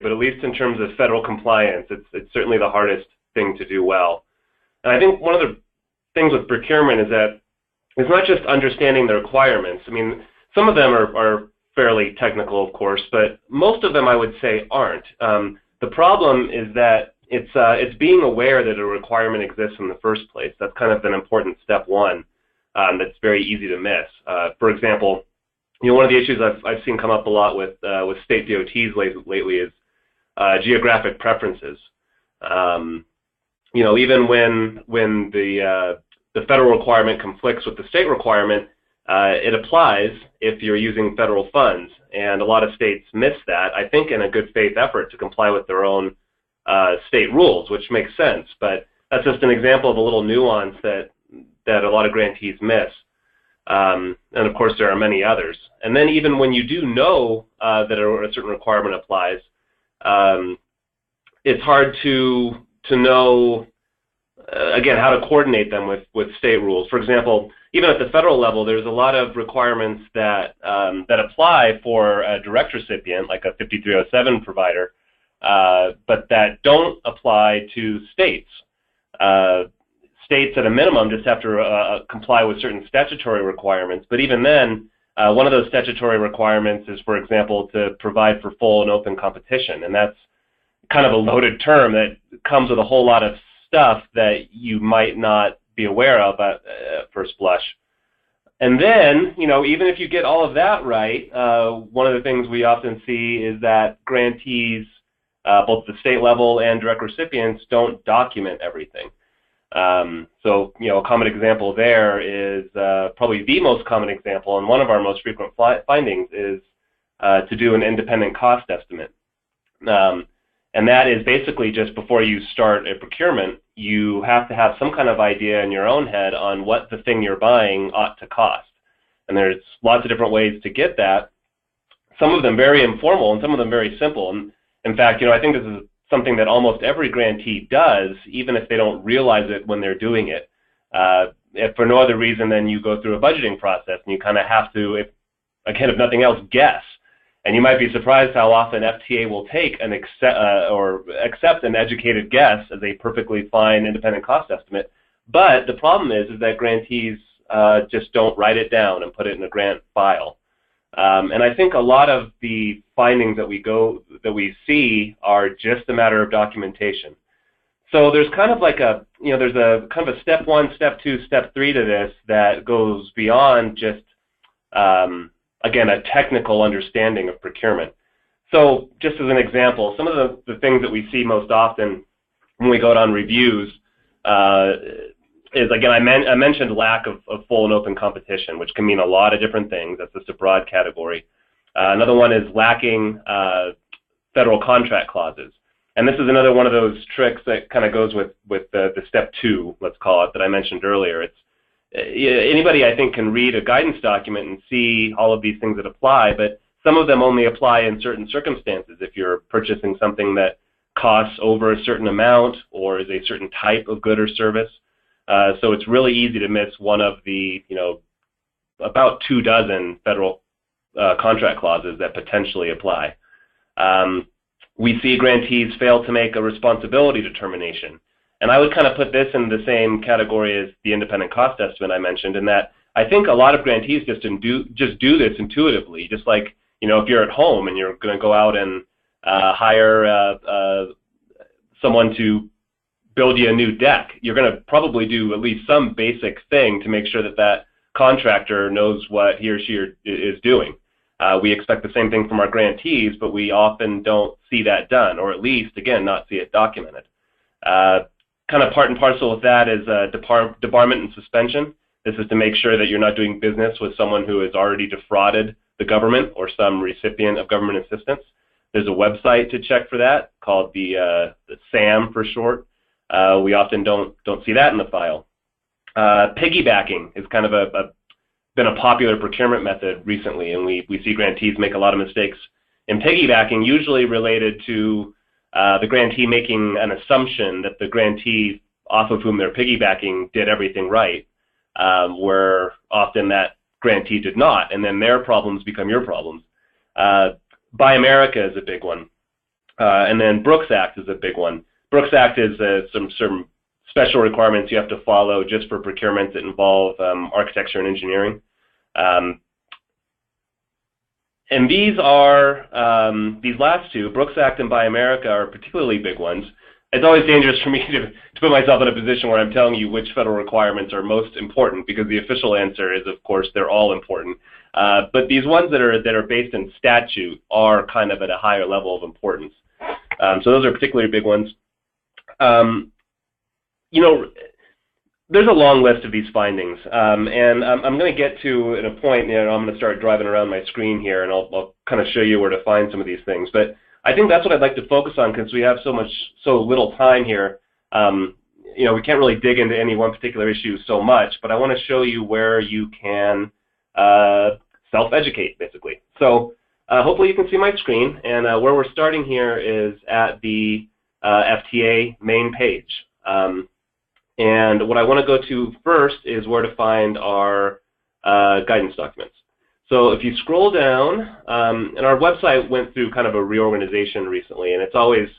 but at least in terms of federal compliance, it's certainly the hardest thing to do well. And I think one of the things with procurement is that it's not just understanding the requirements. I mean, some of them are fairly technical, of course, but most of them I would say aren't. The problem is that it's being aware that a requirement exists in the first place. That's kind of an important step one that's very easy to miss. For example, one of the issues I've seen come up a lot with state DOTs lately is geographic preferences. Even when the federal requirement conflicts with the state requirement, it applies if you're using federal funds, and a lot of states miss that, I think, in a good faith effort to comply with their own state rules, which makes sense, but that's just an example of a little nuance that a lot of grantees miss. And of course there are many others. And then even when you do know that a certain requirement applies, it's hard to know, again, how to coordinate them with state rules. For example, even at the federal level, there's a lot of requirements that apply for a direct recipient, like a 5307 provider, but that don't apply to states. States, at a minimum, just have to comply with certain statutory requirements, but even then, one of those statutory requirements is, for example, to provide for full and open competition, and that's kind of a loaded term that comes with a whole lot of stuff that you might not be aware of at first blush. And then, even if you get all of that right, one of the things we often see is that grantees, both the state level and direct recipients, don't document everything. So, a common example there is probably the most common example, and one of our most frequent findings is to do an independent cost estimate. And that is basically just before you start a procurement, you have to have some kind of idea in your own head on what the thing you're buying ought to cost. And there's lots of different ways to get that, some of them very informal and some of them very simple. And in fact, I think this is something that almost every grantee does, even if they don't realize it when they're doing it. If for no other reason than you go through a budgeting process and you kind of have to, if nothing else, guess. And you might be surprised how often FTA will take an accept an educated guess as a perfectly fine independent cost estimate. But the problem is that grantees just don't write it down and put it in a grant file. And I think a lot of the findings that we see are just a matter of documentation. So there's kind of like there's a kind of a step one, step two, step three to this that goes beyond just again, a technical understanding of procurement. So just as an example, some of the things that we see most often when we go on reviews is, again, I mentioned lack of full and open competition, which can mean a lot of different things. That's just a broad category. Another one is lacking federal contract clauses. And this is another one of those tricks that kind of goes with the step two, let's call it, that I mentioned earlier. It's anybody, I think, can read a guidance document and see all of these things that apply, but some of them only apply in certain circumstances. If you're purchasing something that costs over a certain amount or is a certain type of good or service. So it's really easy to miss one of the, about 24 federal contract clauses that potentially apply. We see grantees fail to make a responsibility determination. And I would kind of put this in the same category as the independent cost estimate I mentioned, in that I think a lot of grantees just do this intuitively. Just like, if you're at home and you're going to go out and hire someone to build you a new deck, you're going to probably do at least some basic thing to make sure that contractor knows what he or she is doing. We expect the same thing from our grantees, but we often don't see that done, or at least, again, not see it documented. Kind of part and parcel with that is debarment and suspension. This is to make sure that you're not doing business with someone who has already defrauded the government or some recipient of government assistance. There's a website to check for that called the SAM for short. We often don't see that in the file. Piggybacking is kind of been a popular procurement method recently, and we see grantees make a lot of mistakes in piggybacking, usually related to the grantee making an assumption that the grantee off of whom they're piggybacking did everything right, where often that grantee did not, and then their problems become your problems. Buy America is a big one. And then Brooks Act is a big one. Brooks Act is some special requirements you have to follow just for procurements that involve architecture and engineering. And these are, these last two, Brooks Act and Buy America, are particularly big ones. It's always dangerous for me to put myself in a position where I'm telling you which federal requirements are most important, because the official answer is, of course, they're all important. But these ones that are based in statute are kind of at a higher level of importance. So those are particularly big ones. You know, there's a long list of these findings, and I'm going to get to, at a point, you know, I'm going to start driving around my screen here, and I'll kind of show you where to find some of these things. But I think that's what I'd like to focus on, because we have so little time here. You know, we can't really dig into any one particular issue so much, but I want to show you where you can self-educate, basically. So hopefully you can see my screen, and where we're starting here is at the FTA main page. And what I want to go to first is where to find our guidance documents. So if you scroll down, and our website went through kind of a reorganization recently, and it's always,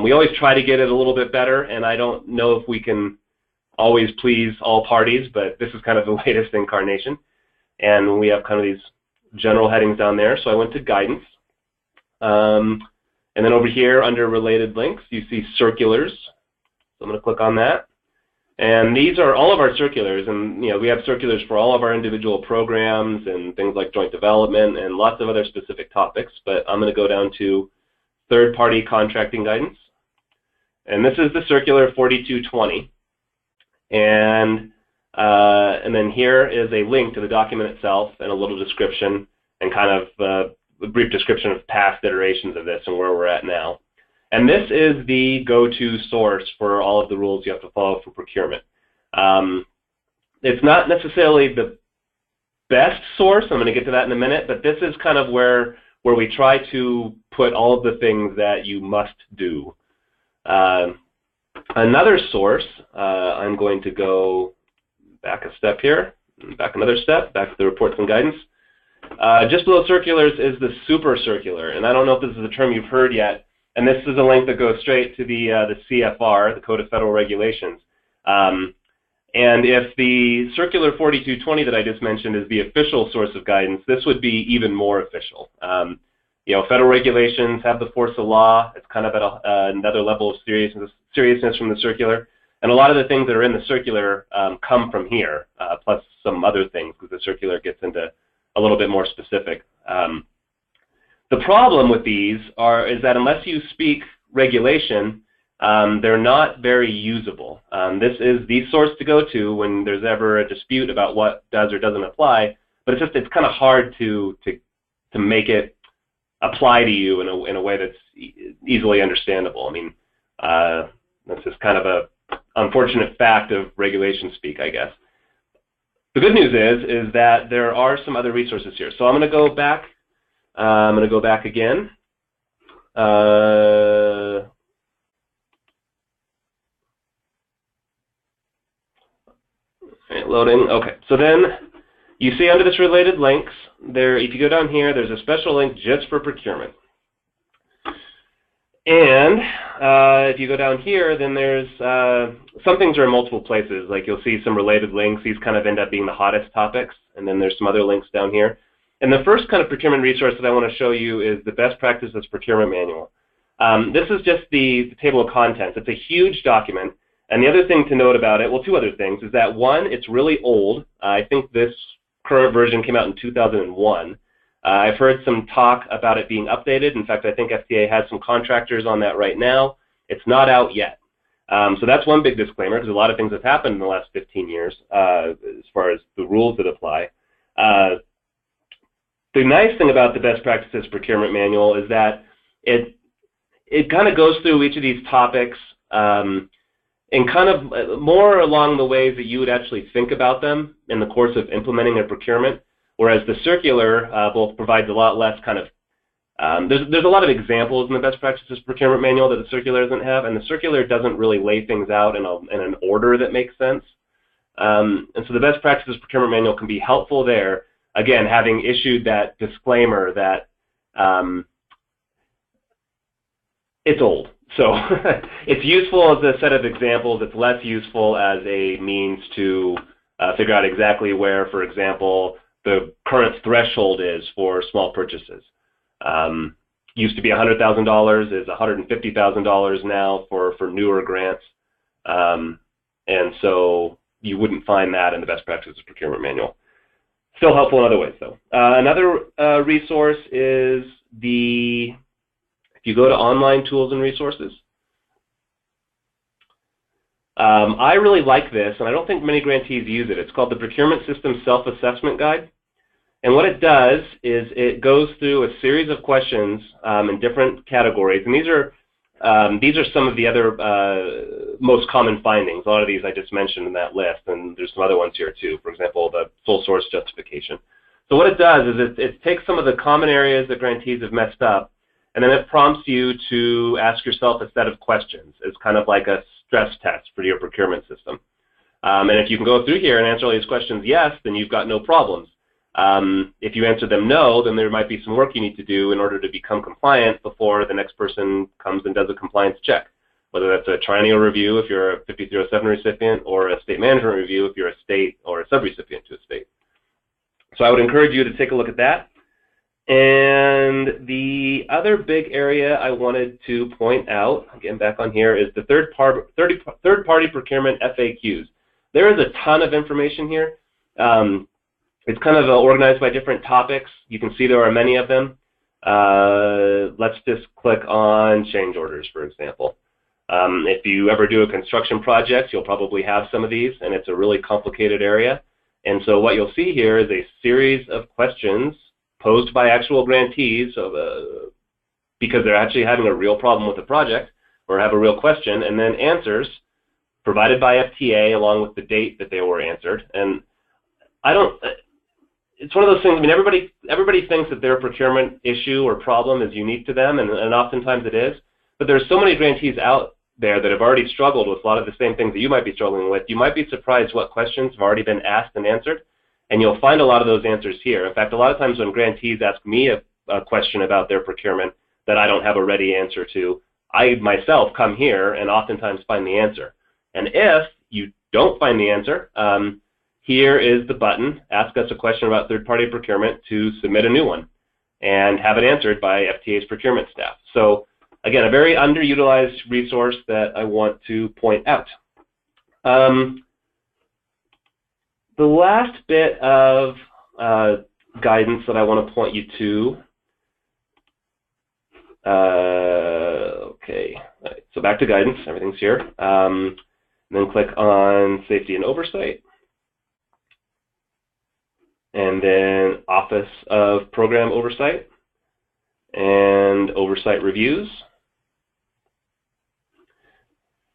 we always try to get it a little bit better, and I don't know if we can always please all parties, but this is kind of the latest incarnation. And we have kind of these general headings down there. So I went to guidance. And then over here under related links, you see circulars. So I'm going to click on that. And these are all of our circulars, and you know, we have circulars for all of our individual programs and things like joint development and lots of other specific topics. But I'm going to go down to third-party contracting guidance, and this is the circular 4220. And then here is a link to the document itself and a little description and kind of a brief description of past iterations of this and where we're at now. And this is the go-to source for all of the rules you have to follow for procurement. It's not necessarily the best source. I'm going to get to that in a minute, but this is kind of where we try to put all of the things that you must do. Another source, I'm going to go back a step here, back another step, back to the reports and guidance. Just below circulars is the super circular, and I don't know if this is a term you've heard yet. And this is a link that goes straight to the CFR, the Code of Federal Regulations. And if the Circular 4220 that I just mentioned is the official source of guidance, this would be even more official. You know, federal regulations have the force of law. It's kind of at another level of seriousness from the circular. And a lot of the things that are in the circular come from here, plus some other things, because the circular gets into a little bit more specific. The problem with these is that unless you speak regulation, they're not very usable. This is the source to go to when there's ever a dispute about what does or doesn't apply, but it's kind of hard to make it apply to you in a way that's easily understandable. I mean, that's just kind of a unfortunate fact of regulation speak, I guess. The good news is that there are some other resources here. So I'm going to go back. I'm going to go back again. Loading. Okay. So then you see under this related links, there, if you go down here, there's a special link just for procurement. And if you go down here, then there's some things are in multiple places. Like you'll see some related links. These kind of end up being the hottest topics. And then there's some other links down here. And the first kind of procurement resource that I want to show you is the Best Practices Procurement Manual. This is just the table of contents. It's a huge document. And the other thing to note about it, well, two other things, is that one, it's really old. I think this current version came out in 2001. I've heard some talk about it being updated. In fact, I think FTA has some contractors on that right now. It's not out yet. So that's one big disclaimer, because a lot of things have happened in the last 15 years as far as the rules that apply. The nice thing about the Best Practices Procurement Manual is that it kind of goes through each of these topics and kind of more along the ways that you would actually think about them in the course of implementing a procurement, whereas the circular both provides a lot less kind of, there's a lot of examples in the Best Practices Procurement Manual that the circular doesn't have, and the circular doesn't really lay things out in an order that makes sense. And so the Best Practices Procurement Manual can be helpful there, again, having issued that disclaimer that It's old. So it's useful as a set of examples. It's less useful as a means to figure out exactly where, for example, the current threshold is for small purchases. Used to be $100,000, is $150,000 now for newer grants. And so you wouldn't find that in the best practices procurement manual. Still helpful in other ways, though. Another resource is if you go to online tools and resources. I really like this, and I don't think many grantees use it. It's called the Procurement System Self-Assessment Guide. And what it does is it goes through a series of questions in different categories. And these are some of the other most common findings. A lot of these I just mentioned in that list, and there's some other ones here too. For example, the sole source justification. So what it does is it takes some of the common areas that grantees have messed up, and then it prompts you to ask yourself a set of questions. It's kind of like a stress test for your procurement system. And if you can go through here and answer all these questions yes, then you've got no problems. If you answer them no, then there might be some work you need to do in order to become compliant before the next person comes and does a compliance check, whether that's a triennial review if you're a 5307 recipient, or a state management review if you're a state or a subrecipient to a state. So I would encourage you to take a look at that. And the other big area I wanted to point out, again back on here, is the third-party procurement FAQs. There is a ton of information here. It's kind of organized by different topics. You can see there are many of them. Let's just click on change orders, for example. If you ever do a construction project, you'll probably have some of these, and it's a really complicated area. And so what you'll see here is a series of questions posed by actual grantees because they're actually having a real problem with the project or have a real question, and then answers provided by FTA along with the date that they were answered. And it's one of those things, I mean, everybody thinks that their procurement issue or problem is unique to them, and oftentimes it is, but there's so many grantees out there that have already struggled with a lot of the same things that you might be struggling with. You might be surprised what questions have already been asked and answered, and you'll find a lot of those answers here. In fact, a lot of times when grantees ask me a question about their procurement that I don't have a ready answer to, I myself come here and oftentimes find the answer. And if you don't find the answer, here is the button, ask us a question about third-party procurement, to submit a new one and have it answered by FTA's procurement staff. So again, a very underutilized resource that I want to point out. The last bit of guidance that I want to point you to, okay, right, so back to guidance, everything's here. Then click on safety and oversight. And then Office of Program Oversight and Oversight Reviews.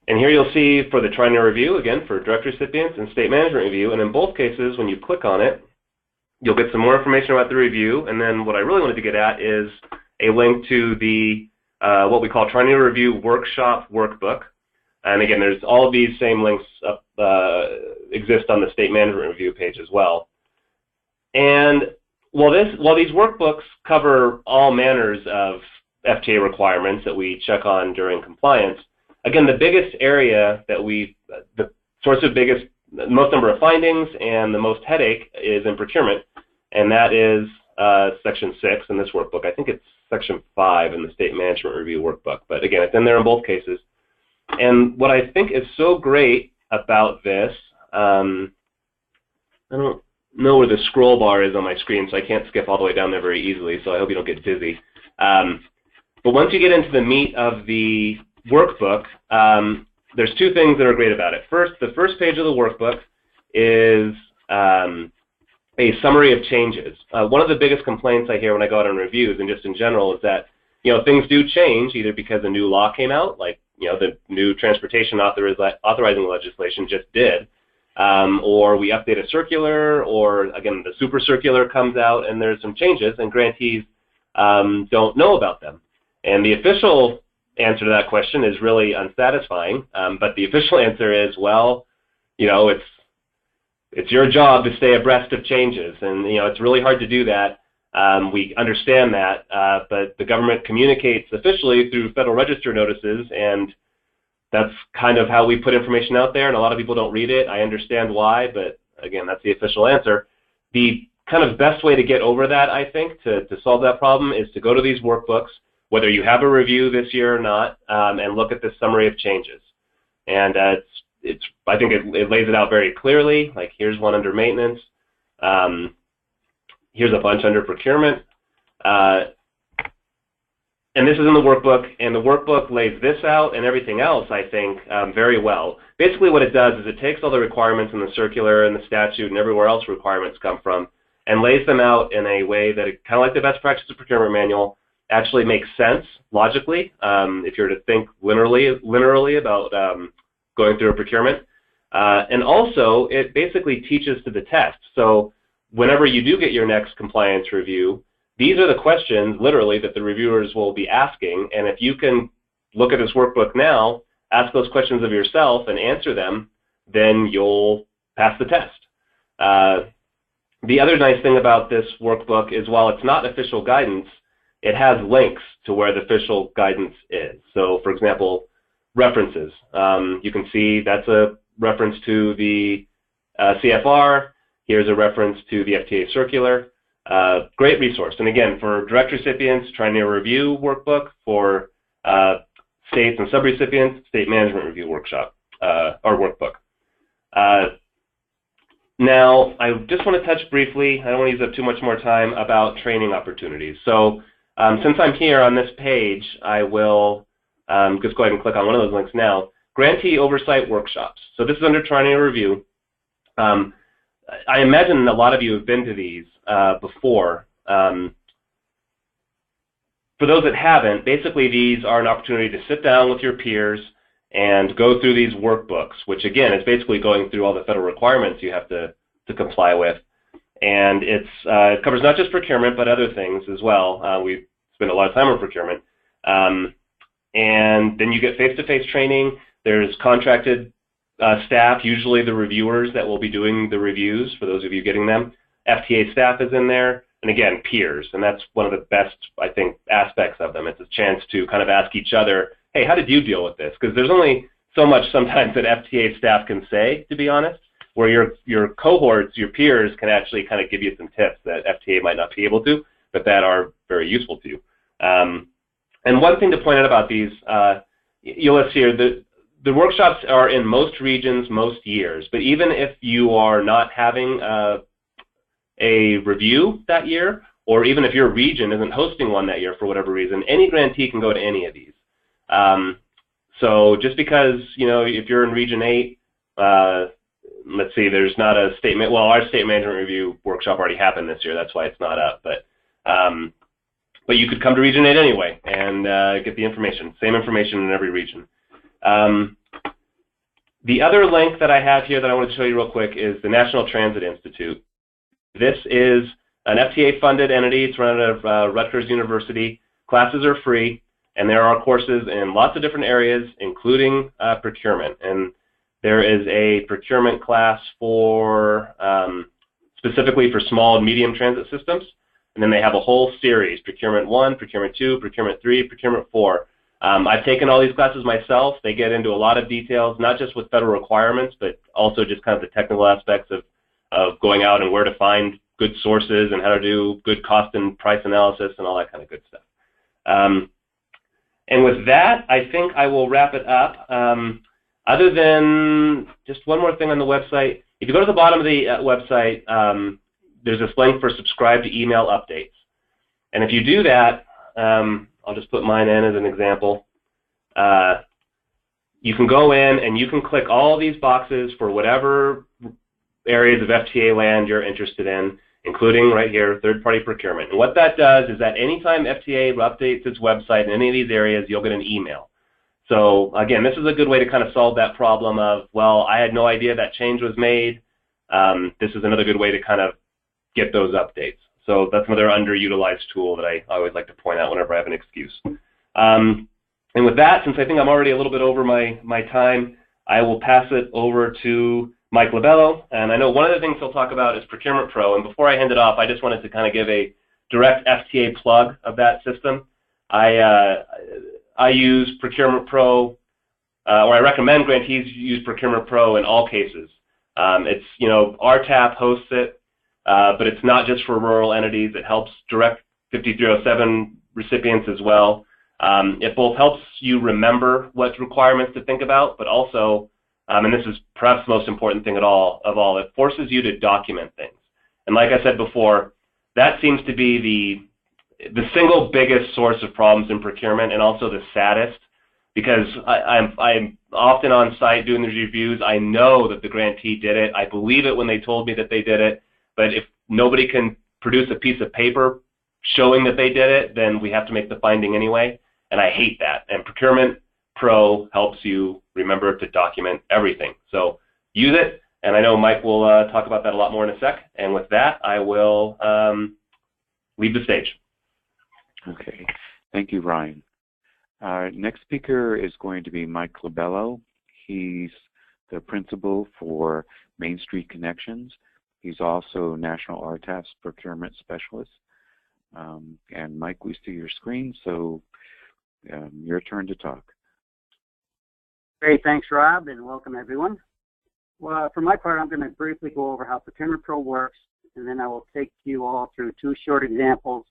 And here you'll see for the triennial review, again, for direct recipients and state management review, and in both cases, when you click on it, you'll get some more information about the review, and then what I really wanted to get at is a link to the, what we call Triennial Review Workshop Workbook. And again, there's all of these same links exist on the state management review page as well. And while these workbooks cover all manners of FTA requirements that we check on during compliance, again, the biggest area that the source of most number of findings and the most headache is in procurement, and that is Section 6 in this workbook. I think it's Section 5 in the State Management Review Workbook, but again, it's in there in both cases. And what I think is so great about this, I don't know where the scroll bar is on my screen, so I can't skip all the way down there very easily, so I hope you don't get dizzy. But once you get into the meat of the workbook, there's two things that are great about it. First, the first page of the workbook is a summary of changes. One of the biggest complaints I hear when I go out on reviews and just in general is that things do change either because a new law came out, like the new transportation authorizing legislation just did, or we update a circular, or again the super circular comes out and there's some changes and grantees don't know about them. And the official answer to that question is really unsatisfying, but the official answer is, well, it's your job to stay abreast of changes, and it's really hard to do that We understand that, but the government communicates officially through Federal Register notices, and that's kind of how we put information out there, and a lot of people don't read it. I understand why, but again, that's the official answer. The kind of best way to get over that, I think, to solve that problem is to go to these workbooks, whether you have a review this year or not, and look at this summary of changes. And I think it lays it out very clearly. Like, here's one under maintenance. Here's a bunch under procurement. And this is in the workbook, and the workbook lays this out and everything else, I think, very well. Basically what it does is it takes all the requirements in the circular and the statute and everywhere else requirements come from and lays them out in a way that, kind of like the best practices procurement manual, actually makes sense logically if you're to think linearly about going through a procurement. And also, it basically teaches to the test. So whenever you do get your next compliance review, these are the questions, literally, that the reviewers will be asking, and if you can look at this workbook now, ask those questions of yourself and answer them, then you'll pass the test. The other nice thing about this workbook is while it's not official guidance, it has links to where the official guidance is. So, for example, references. You can see that's a reference to the CFR. Here's a reference to the FTA circular. Great resource. And again, for direct recipients, Triennial Review Workbook. For states and subrecipients, State Management Review Workshop or Workbook. Now, I just want to touch briefly, I don't want to use up too much more time, about training opportunities. So since I'm here on this page, I will just go ahead and click on one of those links now. Grantee Oversight Workshops. So this is under Triennial Review. I imagine a lot of you have been to these before. For those that haven't, basically these are an opportunity to sit down with your peers and go through these workbooks, which again is basically going through all the federal requirements you have to comply with. And it covers not just procurement, but other things as well. We spend a lot of time on procurement. And then you get face-to-face training. There's contracted staff, usually the reviewers that will be doing the reviews, for those of you getting them. FTA staff is in there, and again, peers, and that's one of the best, I think, aspects of them. It's a chance to kind of ask each other, hey, how did you deal with this? Because there's only so much sometimes that FTA staff can say, to be honest, where your cohorts, your peers, can actually kind of give you some tips that FTA might not be able to, but that are very useful to you. And one thing to point out about these, you'll see here, the workshops are in most regions, most years, but even if you are not having a review that year, or even if your region isn't hosting one that year for whatever reason, any grantee can go to any of these. So just because, if you're in Region 8, let's see, there's not a statement, well, our State Management Review Workshop already happened this year, that's why it's not up, but you could come to Region 8 anyway and get the information, same information in every region. The other link that I have here that I want to show you real quick is the National Transit Institute. This is an FTA-funded entity. It's run out of Rutgers University. Classes are free, and there are courses in lots of different areas, including procurement. And there is a procurement class for specifically for small and medium transit systems, and then they have a whole series: Procurement 1, Procurement 2, Procurement 3, Procurement 4. I've taken all these classes myself. They get into a lot of details, not just with federal requirements, but also just kind of the technical aspects of going out and where to find good sources and how to do good cost and price analysis and all that kind of good stuff. And with that, I think I will wrap it up. Other than just one more thing on the website, if you go to the bottom of the website, there's this link for subscribe to email updates. And if you do that, I'll just put mine in as an example. You can go in and you can click all these boxes for whatever areas of FTA land you're interested in, including right here, third-party procurement. And what that does is that anytime FTA updates its website in any of these areas, you'll get an email. So again, this is a good way to kind of solve that problem of, well, I had no idea that change was made. This is another good way to kind of get those updates. So that's another underutilized tool that I always like to point out whenever I have an excuse. And with that, since I think I'm already a little bit over my time, I will pass it over to Mike LaBello. And I know one of the things he'll talk about is Procurement Pro. And before I hand it off, I just wanted to kind of give a direct FTA plug of that system. I use Procurement Pro, or I recommend grantees use Procurement Pro in all cases. It's, RTAP hosts it, but it's not just for rural entities. It helps direct 5307 recipients as well. It both helps you remember what requirements to think about, but also, and this is perhaps the most important thing of all, it forces you to document things. And like I said before, that seems to be the single biggest source of problems in procurement, and also the saddest, because I'm often on site doing these reviews. I know that the grantee did it. I believe it when they told me that they did it, but if nobody can produce a piece of paper showing that they did it, then we have to make the finding anyway, and I hate that. And Procurement Pro helps you remember to document everything. So use it, and I know Mike will talk about that a lot more in a sec, and with that, I will leave the stage. Okay, thank you, Ryan. Next speaker is going to be Mike LaBello. He's the principal for Main Street Connections. He's also National RTAP's procurement specialist. And Mike, we see your screen, so your turn to talk. Great, thanks, Rob, and welcome everyone. Well, for my part, I'm going to briefly go over how Procurement Pro works, and then I will take you all through 2 short examples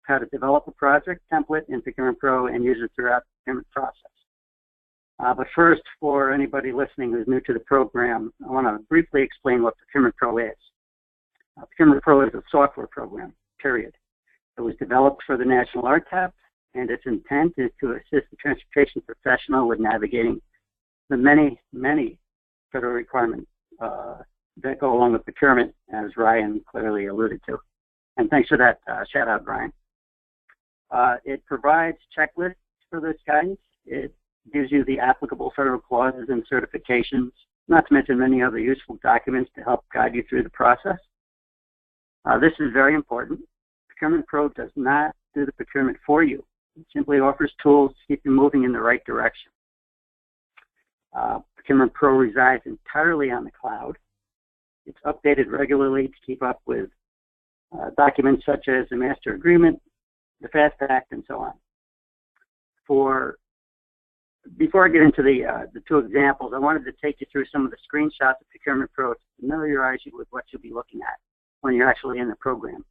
how to develop a project template in Procurement Pro and use it throughout the procurement process. But first, for anybody listening who's new to the program, I want to briefly explain what Procurement Pro is. Procurement Pro is a software program, period. It was developed for the National RTAP, and its intent is to assist the transportation professional with navigating the many, many federal requirements that go along with procurement, as Ryan clearly alluded to. And thanks for that shout out, Ryan. It provides checklists for this guidance. It gives you the applicable federal clauses and certifications, not to mention many other useful documents to help guide you through the process. This is very important. Procurement Pro does not do the procurement for you. It simply offers tools to keep you moving in the right direction. Procurement Pro resides entirely on the cloud. It's updated regularly to keep up with documents such as the Master Agreement, the FAST Act, and so on. Before I get into the 2 examples, I wanted to take you through some of the screenshots of Procurement Pro to familiarize you with what you'll be looking at when you're actually in the program.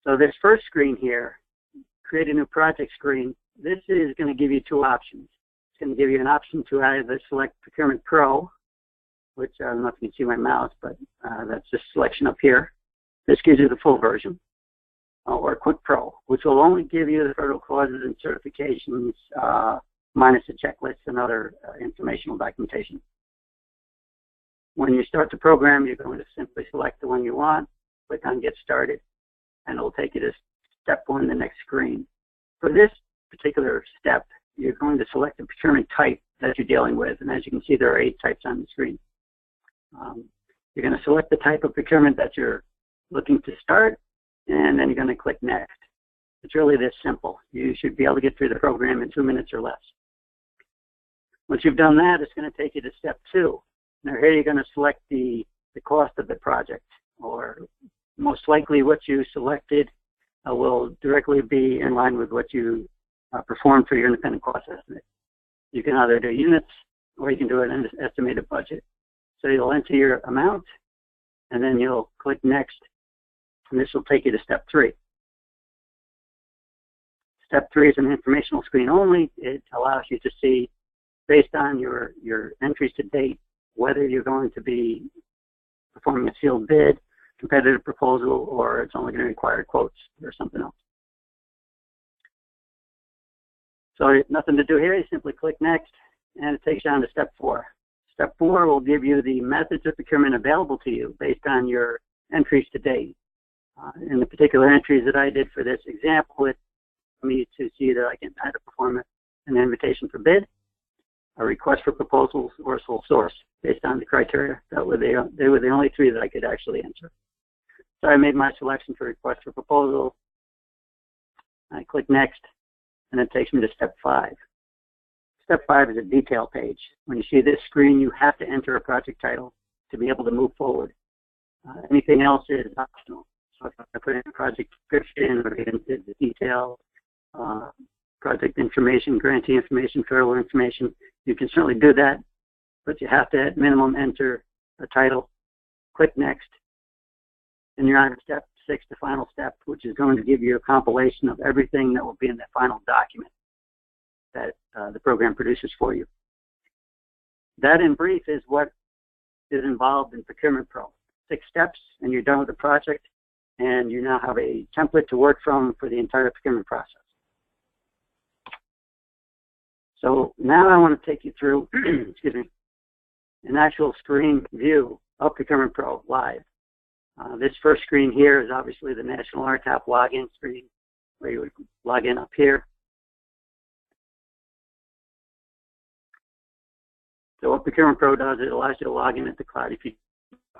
So this first screen here, create a new project screen, this is going to give you 2 options. It's going to give you an option to either select Procurement Pro, which I don't know if you can see my mouse, but that's this selection up here. This gives you the full version. Or Quick Pro, which will only give you the federal clauses and certifications minus the checklists and other informational documentation. When you start the program, you're going to simply select the one you want, click on Get Started, and it will take you to step 1, the next screen. For this particular step, you're going to select the procurement type that you're dealing with, and as you can see, there are 8 types on the screen. You're going to select the type of procurement that you're looking to start, and then you're going to click Next. It's really this simple. You should be able to get through the program in 2 minutes or less. Once you've done that, it's going to take you to step 2. Now here you're going to select the cost of the project, or most likely what you selected will directly be in line with what you performed for your independent cost estimate. You can either do units, or you can do an estimated budget. So you'll enter your amount, and then you'll click Next, and this will take you to step 3. Step 3 is an informational screen only. It allows you to see, based on your entries to date, whether you're going to be performing a sealed bid, competitive proposal, or it's only going to require quotes or something else. So nothing to do here. You simply click Next, and it takes you on to step 4. Step 4 will give you the methods of procurement available to you based on your entries to date. In the particular entries that I did for this example, it's for me to see that I can either perform an invitation for bid, a request for proposals, or a sole source based on the criteria. They were the only 3 that I could actually answer. So I made my selection for request for proposal. I click Next, and it takes me to step 5. Step 5 is a detail page. When you see this screen, you have to enter a project title to be able to move forward. Anything else is optional. If I put in a project description or get into the details, project information, grantee information, federal information, you can certainly do that, but you have to at minimum enter a title, click next, and you're on step 6, the final step, which is going to give you a compilation of everything that will be in the final document that the program produces for you. That in brief is what is involved in Procurement Pro. 6 steps and you're done with the project, and you now have a template to work from for the entire procurement process. So now I want to take you through excuse me, an actual screen view of Procurement Pro live. This first screen here is obviously the National RTAP login screen, where you would log in up here. So what Procurement Pro does, it allows you to log in at the cloud. If you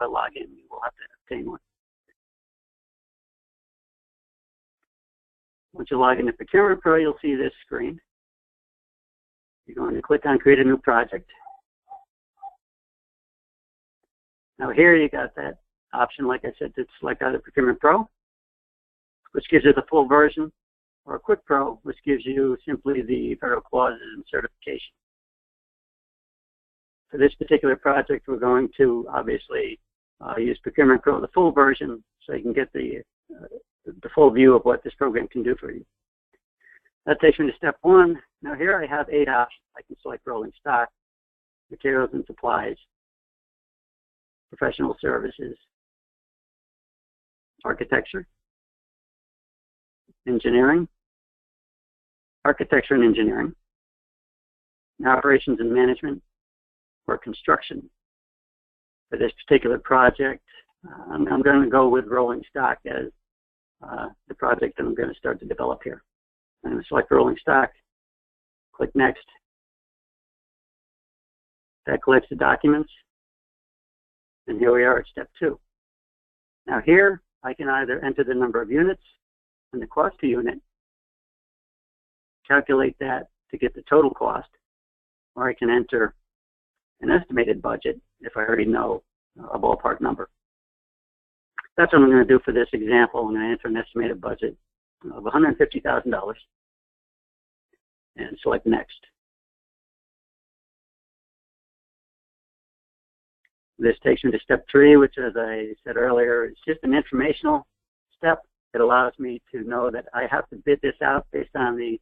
log in, you will have to obtain one. Once you log into Procurement Pro, you'll see this screen. You're going to click on Create a New Project. Now here you got that option, like I said, to select either Procurement Pro, which gives you the full version, or Quick Pro, which gives you simply the federal clauses and certification. For this particular project, we're going to obviously use Procurement Pro, the full version, so you can get the full view of what this program can do for you. That takes me to step 1. Now here I have 8 options. I can select rolling stock, materials and supplies, professional services, architecture, engineering, architecture and engineering, operations and management, or construction. For this particular project, I'm going to go with rolling stock as the project that I'm going to start to develop here. I'm going to select rolling stock, click next. That collects the documents, and here we are at step 2. Now here, I can either enter the number of units and the cost per unit, calculate that to get the total cost, or I can enter an estimated budget if I already know a ballpark number. That's what I'm going to do for this example. I'm going to enter an estimated budget of $150,000 and select next. This takes me to step 3, which, as I said earlier, is just an informational step. It allows me to know that I have to bid this out based on the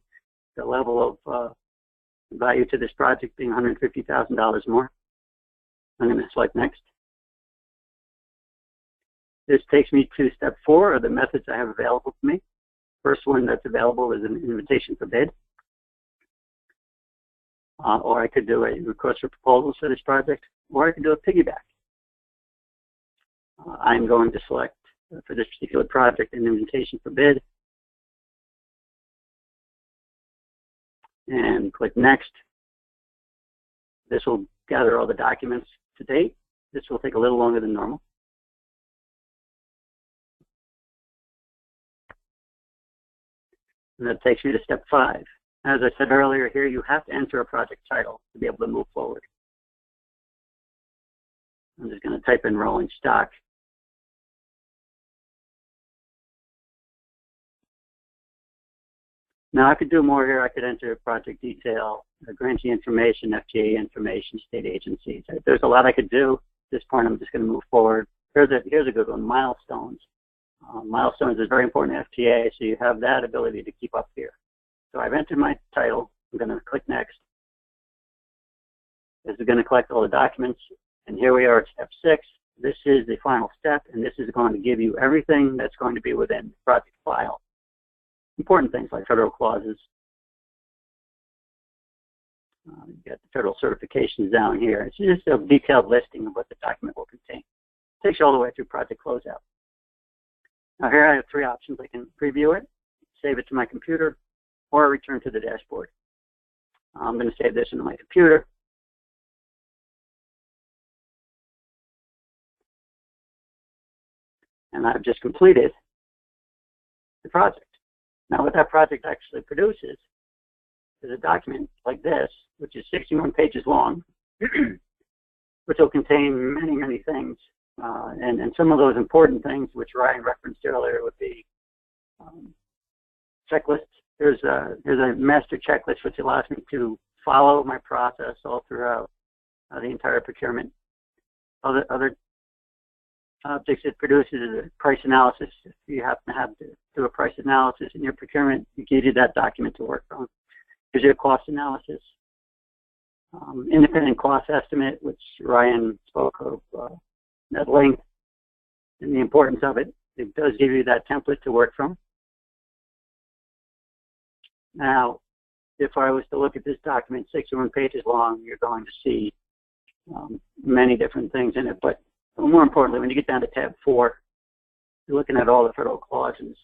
level of value to this project being $150,000 more. I'm going to select next. This takes me to step 4, or the methods I have available to me. First one that's available is an invitation for bid. Or I could do a request for proposals for this project, or I could do a piggyback. I'm going to select, for this particular project, an invitation for bid, and click next. This will gather all the documents to date. This will take a little longer than normal. And that takes me to step 5. As I said earlier, here you have to enter a project title to be able to move forward. I'm just going to type in rolling stock. Now I could do more here. I could enter project detail, grantee information, FTA information, state agencies. There's a lot I could do. At this point, I'm just going to move forward. Here's a good one, milestones. Milestones is very important in FTA, so you have that ability to keep up here. So I've entered my title. I'm going to click next. This is going to collect all the documents. And here we are at step 6. This is the final step, and this is going to give you everything that's going to be within the project file. Important things like federal clauses. You got the federal certifications down here. It's just a detailed listing of what the document will contain. It takes you all the way through project closeout. Now here I have 3 options. I can preview it, save it to my computer, or return to the dashboard. I'm going to save this into my computer. And I've just completed the project. Now what that project actually produces is a document like this, which is 61 pages long, which will contain many, many things And some of those important things, which Ryan referenced earlier, would be checklists. There's a master checklist which allows me to follow my process all throughout the entire procurement. Other objects it produces is a price analysis. If you happen to have to do a price analysis in your procurement, it gives you that document to work from. Gives you a cost analysis, independent cost estimate, which Ryan spoke of at length, and the importance of it. It does give you that template to work from. Now, if I was to look at this document, 61 pages long, you're going to see many different things in it. But more importantly, when you get down to tab 4, you're looking at all the federal clauses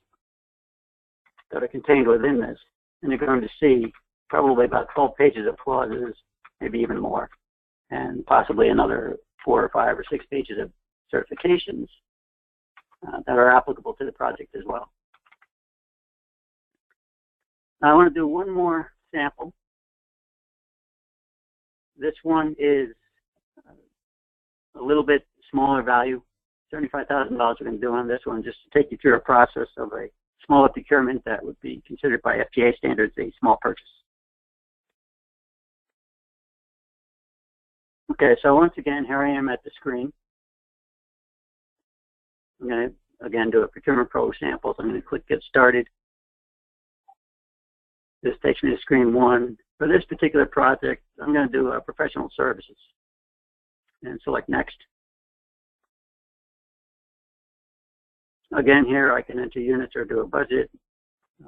that are contained within this, and you're going to see probably about 12 pages of clauses, maybe even more, and possibly another 4 or 5 or 6 pages of certifications that are applicable to the project as well. Now I want to do one more sample. This one is a little bit smaller value, $75,000 we're going to do on this one, just to take you through a process of a smaller procurement that would be considered by FTA standards a small purchase. Okay, so once again, here I am at the screen. I'm going to, again, do a Procurement Pro sample. So I'm going to click Get Started. This takes me to screen 1. For this particular project, I'm going to do professional services and select Next. Again, here I can enter units or do a budget.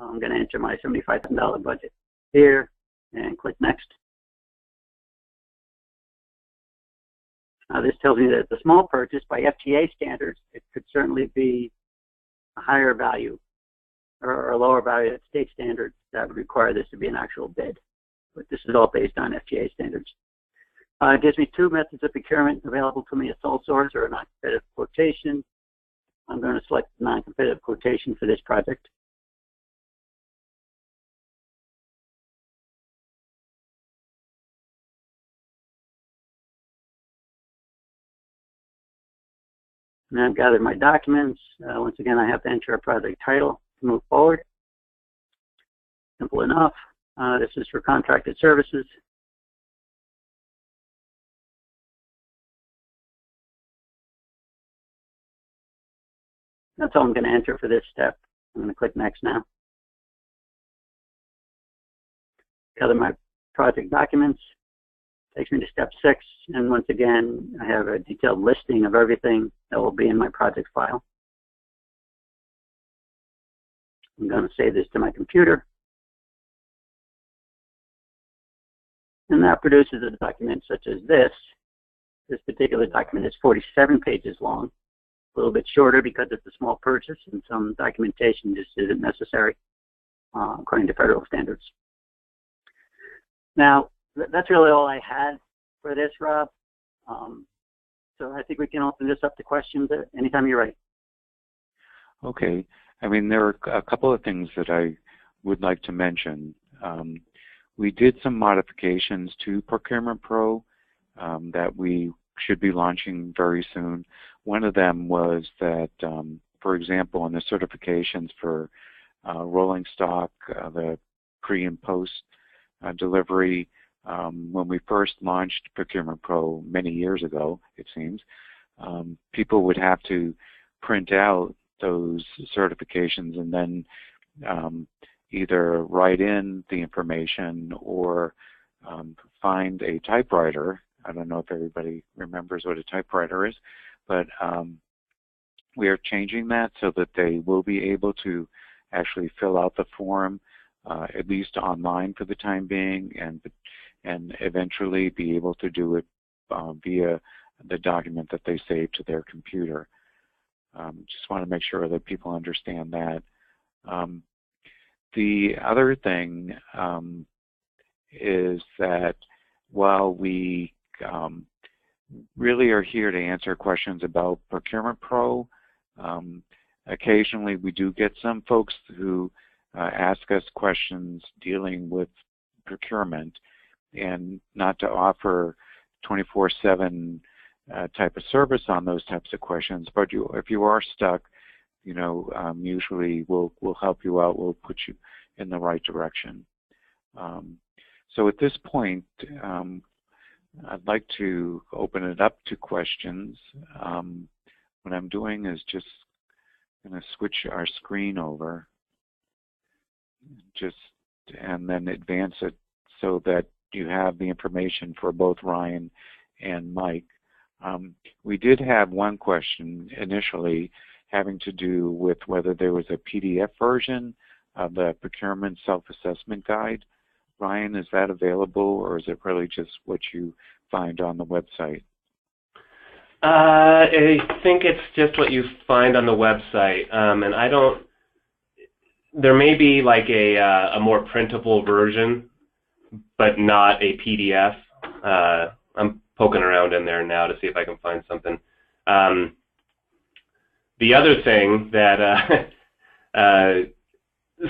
I'm going to enter my $75,000 budget here and click Next. This tells me that the small purchase by FTA standards, it could certainly be a higher value or a lower value at state standards that would require this to be an actual bid. But this is all based on FTA standards. It gives me 2 methods of procurement available to me, a sole source or a non-competitive quotation. I'm going to select non-competitive quotation for this project. And I've gathered my documents. Once again, I have to enter a project title to move forward. Simple enough. This is for contracted services. That's all I'm going to enter for this step. I'm going to click Next now. Gather my project documents. Takes me to step 6, and once again, I have a detailed listing of everything that will be in my project file. I'm going to save this to my computer. And that produces a document such as this. This particular document is 47 pages long, a little bit shorter because it's a small purchase, and some documentation just isn't necessary according to federal standards. Now, that's really all I had for this, Rob. So I think we can open this up to questions anytime you're ready. Okay. I mean, there are a couple of things that I would like to mention. We did some modifications to Procurement Pro that we should be launching very soon. One of them was that, for example, on the certifications for rolling stock, the pre and post delivery, when we first launched Procurement Pro many years ago, it seems, people would have to print out those certifications and then either write in the information or find a typewriter. I don't know if everybody remembers what a typewriter is, but we are changing that so that they will be able to actually fill out the form, at least online for the time being, and eventually be able to do it via the document that they save to their computer. Just want to make sure that people understand that. The other thing is that while we really are here to answer questions about Procurement Pro, occasionally we do get some folks who ask us questions dealing with procurement, and not to offer 24/7 type of service on those types of questions. But if you are stuck, usually we'll help you out. We'll put you in the right direction. So at this point, I'd like to open it up to questions. What I'm doing is just going to switch our screen over, and then advance it so that you have the information for both Ryan and Mike. We did have one question initially having to do with whether there was a PDF version of the Procurement Self-Assessment Guide. Ryan, is that available, or is it really just what you find on the website? I think it's just what you find on the website, and I don't. There may be like a more printable version, but not a PDF. I'm poking around in there now to see if I can find something. The other thing that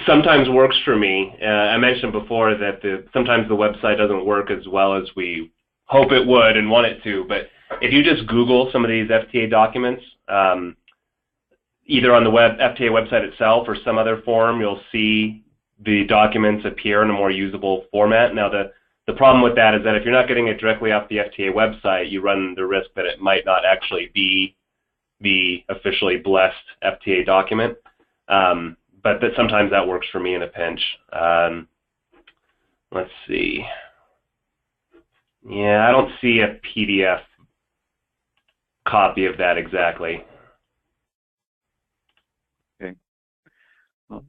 sometimes works for me, I mentioned before that sometimes the website doesn't work as well as we hope it would and want it to, but if you just Google some of these FTA documents, either on the FTA website itself or some other forum, you'll see the documents appear in a more usable format. Now, the problem with that is that if you're not getting it directly off the FTA website, you run the risk that it might not actually be the officially blessed FTA document. But sometimes that works for me in a pinch. Let's see. Yeah, I don't see a PDF copy of that exactly. Okay. Well,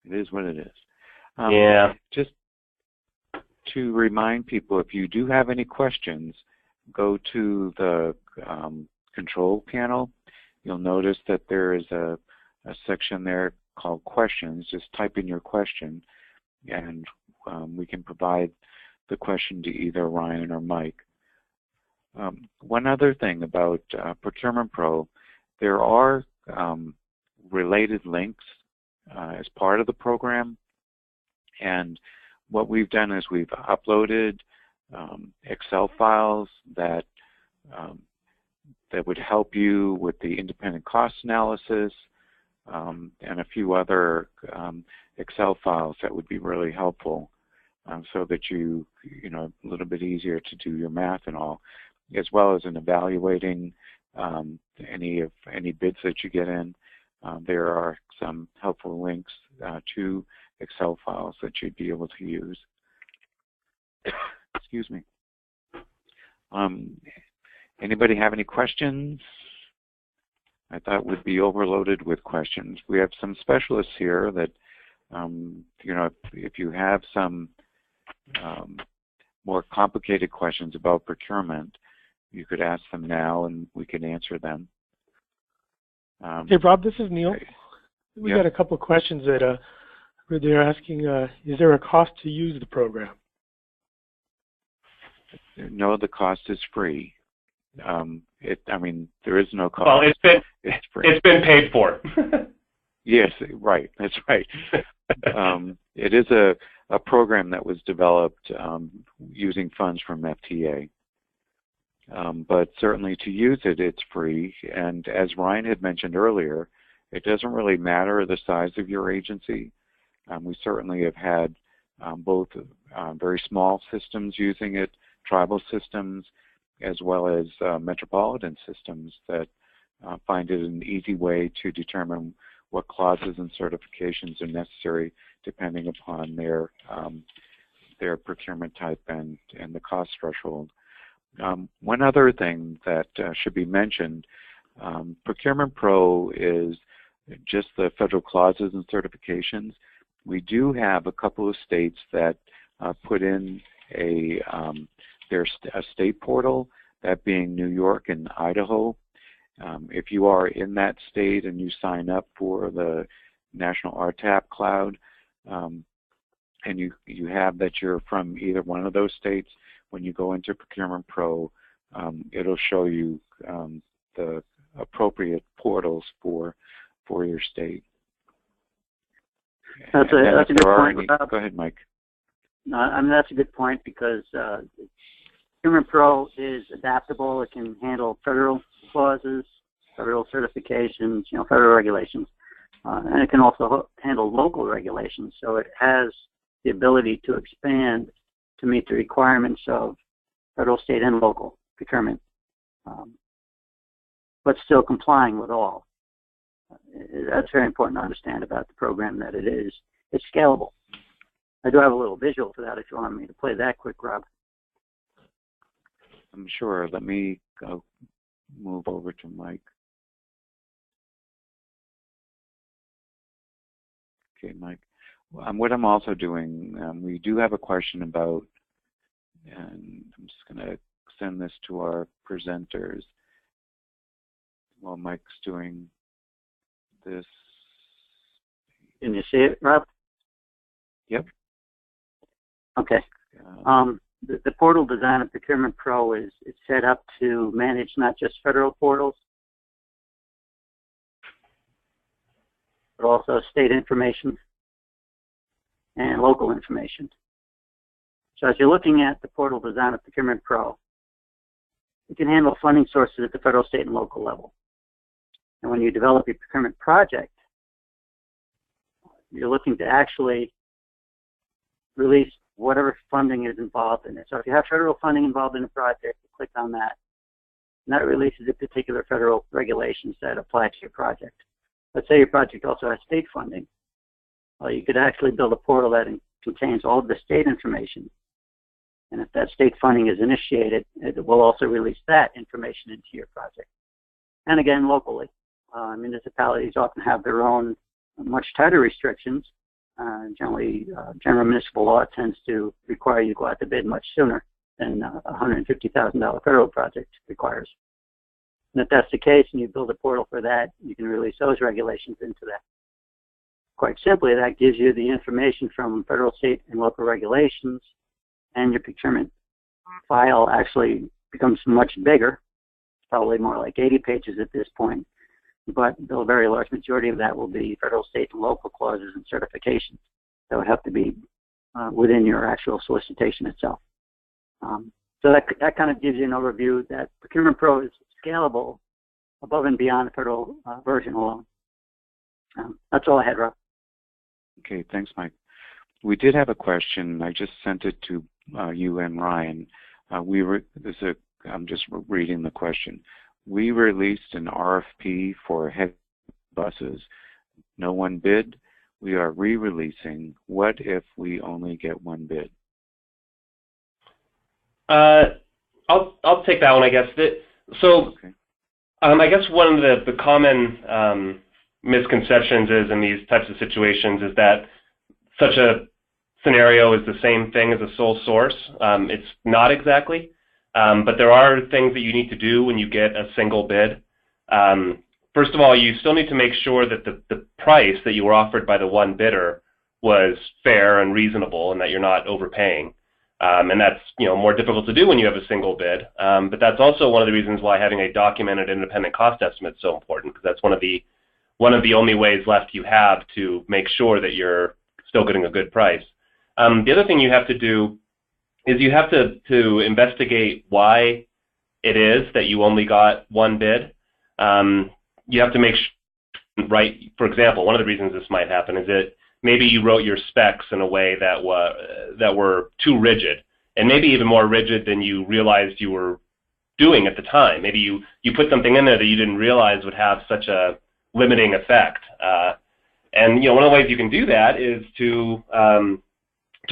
it is what it is. Yeah. Just to remind people, if you do have any questions, go to the control panel. You'll notice that there is a section there called questions. Just type in your question, and we can provide the question to either Ryan or Mike. One other thing about Procurement Pro, there are related links as part of the program, and what we've done is we've uploaded Excel files that would help you with the independent cost analysis, and a few other Excel files that would be really helpful, so that a little bit easier to do your math and all, as well as in evaluating any bids that you get in. There are some helpful links to Excel files that you'd be able to use. Excuse me. Anybody have any questions? I thought we'd be overloaded with questions. We have some specialists here that, if you have some more complicated questions about procurement, you could ask them now and we can answer them. Hey, Rob, this is Neil. We Yeah. got a couple of questions that where they're asking, is there a cost to use the program? No, the cost is free. There is no cost. Well, it's free. It's been paid for. Yes, right. That's right. It is a program that was developed using funds from FTA. But certainly to use it, it's free. And as Ryan had mentioned earlier, it doesn't really matter the size of your agency. We certainly have had both very small systems using it, tribal systems, as well as metropolitan systems that find it an easy way to determine what clauses and certifications are necessary depending upon their procurement type and the cost threshold. One other thing that should be mentioned, Procurement Pro is just the federal clauses and certifications. We do have a couple of states that put in a state portal, that being New York and Idaho. If you are in that state and you sign up for the National RTAP cloud, and you have that you're from either one of those states, when you go into Procurement Pro, it'll show you the appropriate portals for your state. That's a good point. Go ahead, Mike. No, that's a good point, because Procurement Pro is adaptable. It can handle federal clauses, federal certifications, federal regulations, and it can also handle local regulations. So it has the ability to expand to meet the requirements of federal, state, and local procurement, but still complying with all. That's very important to understand about the program, that it's scalable. I do have a little visual for that if you want me to play that quick, Rob. I'm sure. Let me go move over to Mike. Okay, Mike. What I'm also doing, we do have a question about, and I'm just going to send this to our presenters while Mike's doing this. Can you see it, Rob? Yep. Okay. The portal design of Procurement Pro is set up to manage not just federal portals, but also state information and local information. So as you're looking at the portal design of Procurement Pro, it can handle funding sources at the federal, state, and local level. And when you develop a procurement project, you're looking to actually release whatever funding is involved in it. So if you have federal funding involved in a project, you click on that, and that releases the particular federal regulations that apply to your project. Let's say your project also has state funding. Well, you could actually build a portal that contains all of the state information. And if that state funding is initiated, it will also release that information into your project. And again, locally, municipalities often have their own much tighter restrictions. Generally, general municipal law tends to require you to go out to bid much sooner than a $150,000 federal project requires. And if that's the case and you build a portal for that, you can release those regulations into that. Quite simply, that gives you the information from federal, state, and local regulations, and your procurement file actually becomes much bigger. It's probably more like 80 pages at this point, but the very large majority of that will be federal, state, and local clauses and certifications that would have to be within your actual solicitation itself. So that kind of gives you an overview that Procurement Pro is scalable above and beyond the federal version alone. That's all I had, Rob. Okay, thanks, Mike. We did have a question. I just sent it to you and Ryan. I'm just reading the question. We released an RFP for heavy buses. No one bid. We are re-releasing. What if we only get one bid? I'll take that one, I guess. Okay. I guess one of the common misconceptions is in these types of situations is that such a scenario is the same thing as a sole source. It's not exactly, but there are things that you need to do when you get a single bid. First of all, you still need to make sure that the price that you were offered by the one bidder was fair and reasonable and that you're not overpaying. And that's more difficult to do when you have a single bid. But that's also one of the reasons why having a documented independent cost estimate is so important, because that's one of the only ways left you have to make sure that you're still getting a good price. The other thing you have to do is you have to investigate why it is that you only got one bid. You have to make sure, right, for example, one of the reasons this might happen is that maybe you wrote your specs in a way that were too rigid, and maybe even more rigid than you realized you were doing at the time. Maybe you put something in there that you didn't realize would have such a limiting effect. And one of the ways you can do that is to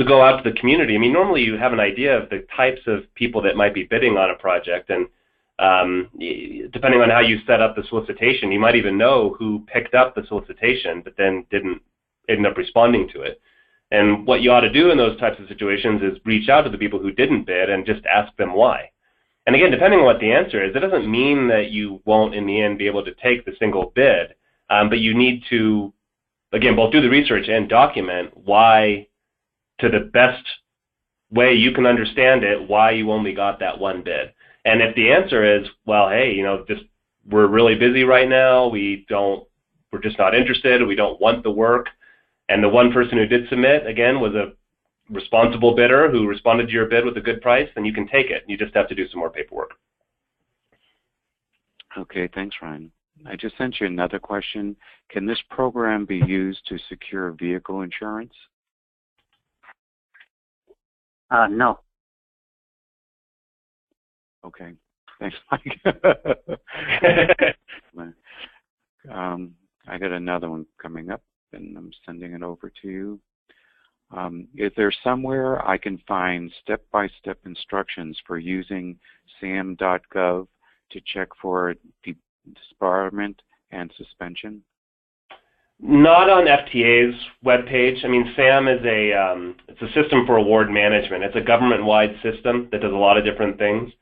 go out to the community. I mean, normally you have an idea of the types of people that might be bidding on a project, and depending on how you set up the solicitation, you might even know who picked up the solicitation but then didn't end up responding to it. And what you ought to do in those types of situations is reach out to the people who didn't bid and just ask them why. And again, depending on what the answer is, it doesn't mean that you won't in the end be able to take the single bid, but you need to, again, both do the research and document why, to the best way you can understand it, why you only got that one bid. And if the answer is, well, hey, we're really busy right now, we're just not interested, we don't want the work, and the one person who did submit, again, was a responsible bidder who responded to your bid with a good price, then you can take it. You just have to do some more paperwork. Okay, thanks, Ryan. I just sent you another question. Can this program be used to secure vehicle insurance? No. Okay, thanks, Mike. I got another one coming up, and I'm sending it over to you. Is there somewhere I can find step-by-step instructions for using sam.gov to check for disbarment and suspension? Not on FTA's webpage. I mean, SAM is it's a system for award management. It's a government-wide system that does a lot of different things.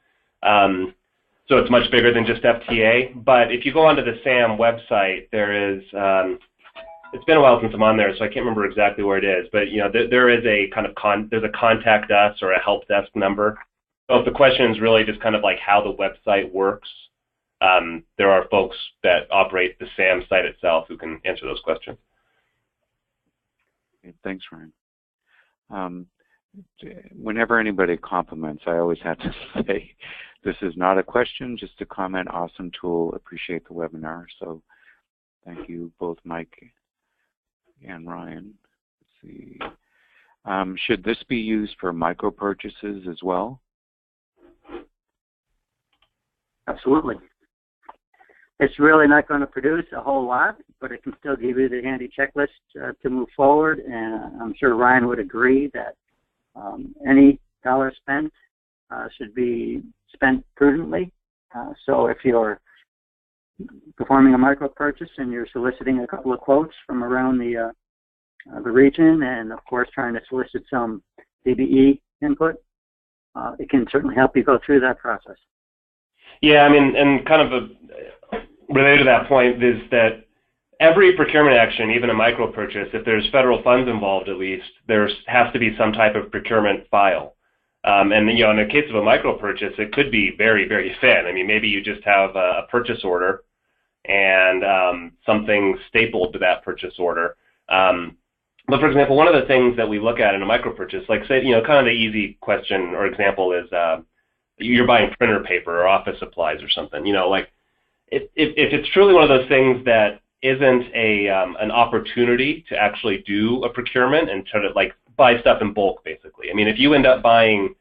So it's much bigger than just FTA. But if you go onto the SAM website, there is, it's been a while since I'm on there, so I can't remember exactly where it is. But there is a kind of there's a contact us or a help desk number. So if the question is really just kind of like how the website works, there are folks that operate the SAM site itself who can answer those questions. Okay, thanks, Ryan. Whenever anybody compliments, I always have to say, this is not a question, just a comment. Awesome tool. Appreciate the webinar. So thank you, both Mike and Ryan. Let's see. Should this be used for micro purchases as well? Absolutely. It's really not going to produce a whole lot, but it can still give you the handy checklist to move forward. And I'm sure Ryan would agree that any dollar spent should be spent prudently. So if you're performing a micro purchase and you're soliciting a couple of quotes from around the region, and of course trying to solicit some DBE input, it can certainly help you go through that process. Yeah, I mean, and kind of related to that point is that every procurement action, even a micro purchase, if there's federal funds involved at least, there has to be some type of procurement file. And in the case of a micro purchase, it could be very, very thin. I mean, maybe you just have a purchase order and something stapled to that purchase order. But for example, one of the things that we look at in a micro purchase, like say, kind of the easy question or example is you're buying printer paper or office supplies or something. Like if it's truly one of those things that isn't an opportunity to actually do a procurement and try to like buy stuff in bulk, basically. I mean, if you end up buying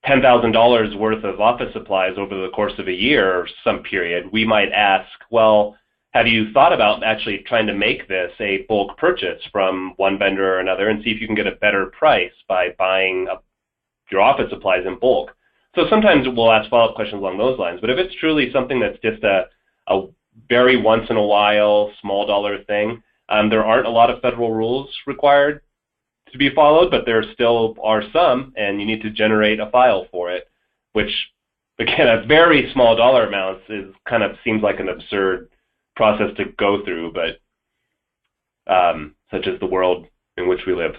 $10,000 worth of office supplies over the course of a year or some period, we might ask, well, have you thought about actually trying to make this a bulk purchase from one vendor or another and see if you can get a better price by buying your office supplies in bulk? So sometimes we'll ask follow-up questions along those lines, but if it's truly something that's just a very once in a while, small dollar thing, there aren't a lot of federal rules required to be followed, but there still are some, and you need to generate a file for it, which, again, at very small dollar amounts kind of seems like an absurd process to go through, but such is the world in which we live.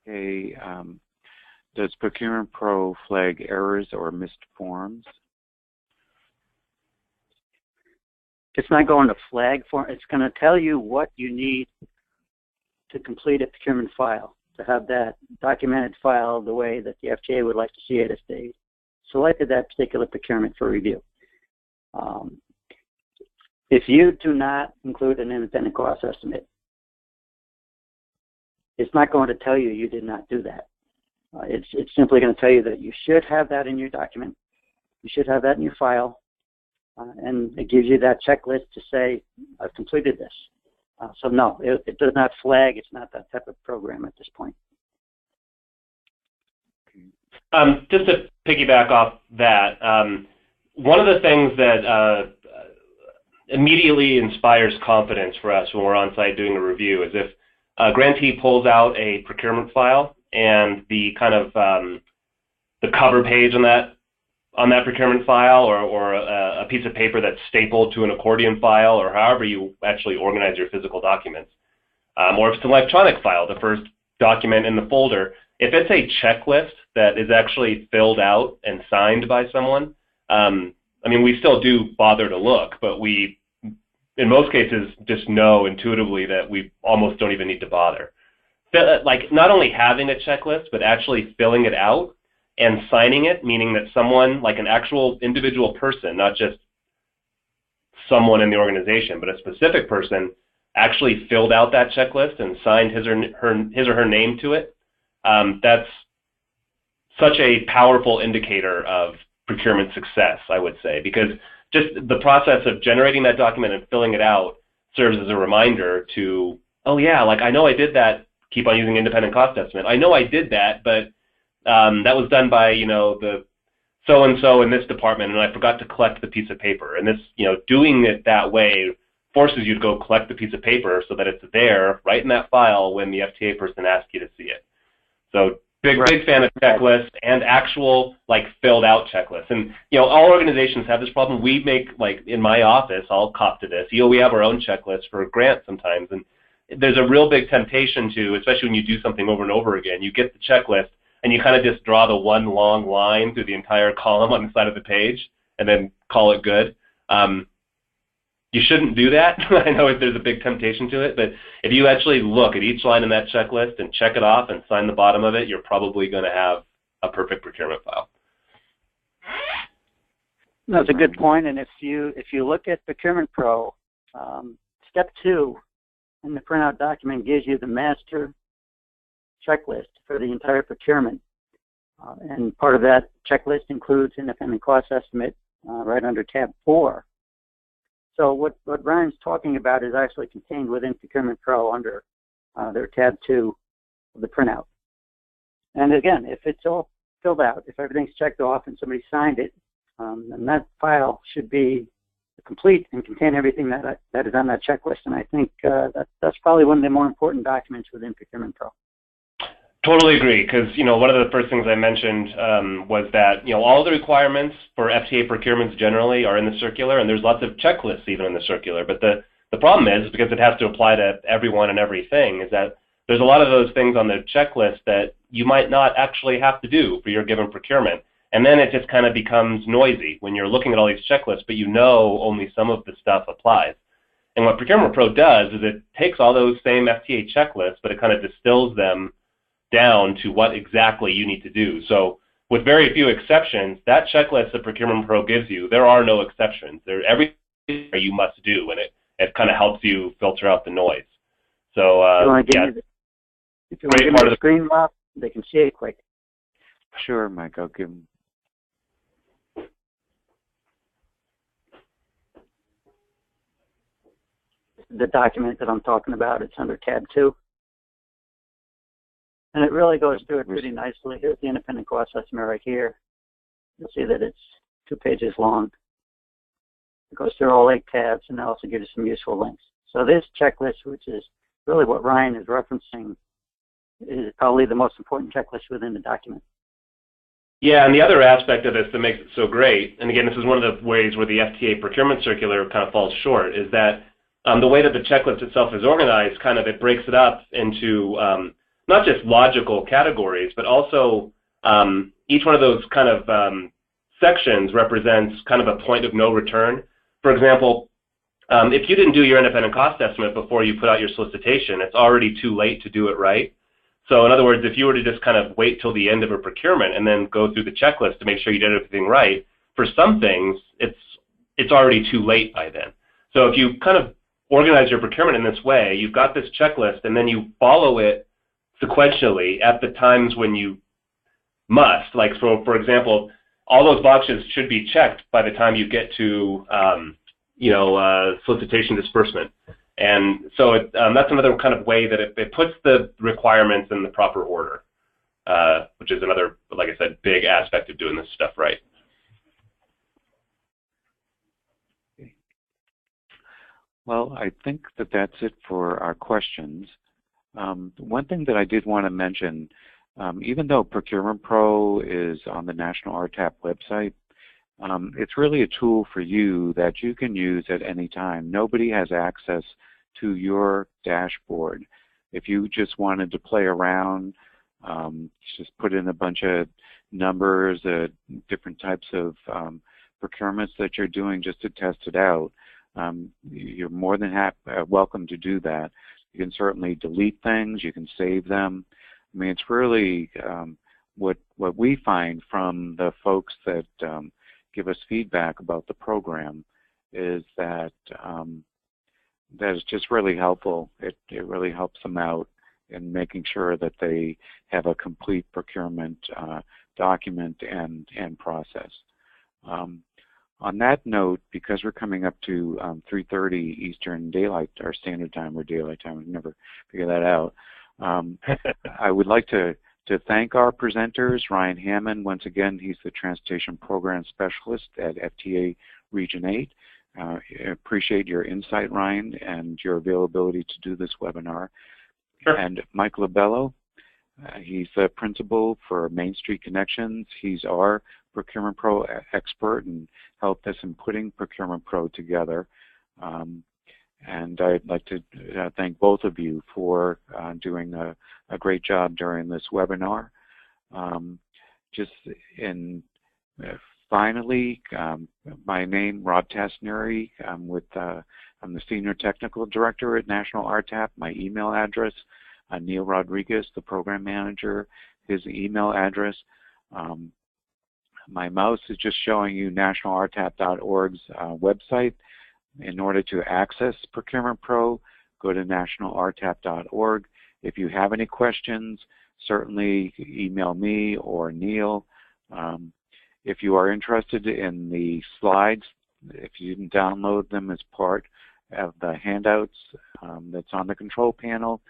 Okay, does Procurement Pro flag errors or missed forms? It's not going to flag form. It's going to tell you what you need to complete a procurement file, to have that documented file the way that the FTA would like to see it if they selected that particular procurement for review. If you do not include an independent cost estimate, it's not going to tell you you did not do that. It's simply going to tell you that you should have that in your document, you should have that in your file, and it gives you that checklist to say, I've completed this. So no, it does not flag. It's not that type of program at this point. Just to piggyback off that, one of the things that immediately inspires confidence for us when we're on site doing a review is if a grantee pulls out a procurement file and the kind of the cover page on that procurement file or a piece of paper that's stapled to an accordion file or however you actually organize your physical documents. Or if it's an electronic file, the first document in the folder, if it's a checklist that is actually filled out and signed by someone, I mean, we still do bother to look, but in most cases just know intuitively that we almost don't even need to bother. Like not only having a checklist, but actually filling it out and signing it, meaning that someone, like an actual individual person, not just someone in the organization, but a specific person, actually filled out that checklist and signed his or her name to it. That's such a powerful indicator of procurement success, I would say, because just the process of generating that document and filling it out serves as a reminder to, oh yeah, like I know I did that, keep on using independent cost estimate. I know I did that, but that was done by, the so-and-so in this department, and I forgot to collect the piece of paper. And this, doing it that way forces you to go collect the piece of paper so that it's there, right in that file when the FTA person asks you to see it. So big fan of checklists and actual, filled out checklists. And, all organizations have this problem. We make, in my office, I'll cop to this, we have our own checklist for grants sometimes. And there's a real big temptation to, especially when you do something over and over again, you get the checklist, and you kind of just draw the one long line through the entire column on the side of the page and then call it good. You shouldn't do that. I know there's a big temptation to it, but if you actually look at each line in that checklist and check it off and sign the bottom of it, you're probably going to have a perfect procurement file. That's a good point. And if you look at Procurement Pro, step 2 in the printout document gives you the master checklist for the entire procurement. And part of that checklist includes independent cost estimate right under tab 4. So what Ryan's talking about is actually contained within Procurement Pro under their tab 2 of the printout. And again, if it's all filled out, if everything's checked off and somebody signed it, then that file should be complete and contain everything that is on that checklist. And I think that's probably one of the more important documents within Procurement Pro. Totally agree, because one of the first things I mentioned was that all the requirements for FTA procurements generally are in the circular, and there's lots of checklists even in the circular. But the problem is, because it has to apply to everyone and everything, is that there's a lot of those things on the checklist that you might not actually have to do for your given procurement, and then it just kind of becomes noisy when you're looking at all these checklists, but only some of the stuff applies. And what Procurement Pro does is it takes all those same FTA checklists, but it kind of distills them down to what exactly you need to do. So with very few exceptions, that checklist that Procurement Pro gives you, there are no exceptions. Everything you must do, and it kind of helps you filter out the noise. So if you want to give me a screen map, they can see it quick. Sure, Mike, I'll give them. The document that I'm talking about, it's under tab 2. And it really goes through it pretty nicely. Here's the independent cost estimate right here. You'll see that it's 2 pages long. It goes through all 8 tabs, and it also gives you some useful links. So this checklist, which is really what Ryan is referencing, is probably the most important checklist within the document. Yeah, and the other aspect of this that makes it so great, and again, this is one of the ways where the FTA procurement circular kind of falls short, is that the way that the checklist itself is organized, it breaks it up into not just logical categories, but also each one of those sections represents kind of a point of no return. For example, if you didn't do your independent cost estimate before you put out your solicitation, it's already too late to do it right. So in other words, if you were to just wait till the end of a procurement and then go through the checklist to make sure you did everything right, for some things, it's already too late by then. So if you organize your procurement in this way, you've got this checklist and then you follow it sequentially at the times when you must. Like, so for example, all those boxes should be checked by the time you get to solicitation disbursement. And so that's another kind of way that it puts the requirements in the proper order, which is another, like I said, big aspect of doing this stuff right. Well, I think that that's it for our questions. One thing that I did want to mention, even though Procurement Pro is on the National RTAP website, it's really a tool for you that you can use at any time. Nobody has access to your dashboard. If you just wanted to play around, just put in a bunch of numbers, different types of procurements that you're doing just to test it out, you're more than welcome to do that. You can certainly delete things. You can save them. I mean, it's really what we find from the folks that give us feedback about the program is that that is just really helpful. It really helps them out in making sure that they have a complete procurement document and process. On that note, because we're coming up to 3:30 Eastern Daylight, our standard time or daylight time, we never figure that out. I would like to thank our presenters, Ryan Hammon. Once again, he's the Transportation Program Specialist at FTA Region 8. I appreciate your insight, Ryan, and your availability to do this webinar. Sure. And Mike LaBello, he's the principal for Main Street Connections. He's our Procurement Pro expert and helped us in putting Procurement Pro together. And I'd like to thank both of you for doing a great job during this webinar. Finally, my name, Rob Tasneri. I'm the Senior Technical Director at National RTAP. My email address, Neil Rodriguez, the Program Manager, his email address. My mouse is just showing you nationalrtap.org's website. In order to access Procurement Pro, go to nationalrtap.org. If you have any questions, certainly email me or Neil. If you are interested in the slides, if you didn't download them as part of the handouts that's on the control panel,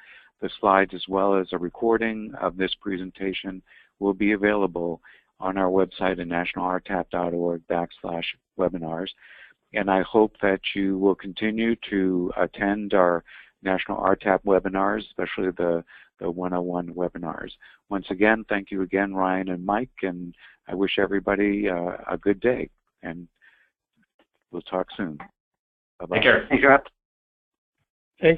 the slides as well as a recording of this presentation will be available on our website at nationalrtap.org/webinars. And I hope that you will continue to attend our National RTAP webinars, especially the 101 webinars. Once again, thank you again, Ryan and Mike, and I wish everybody a good day, and we'll talk soon. Bye-bye. Take care. Thanks, Rob.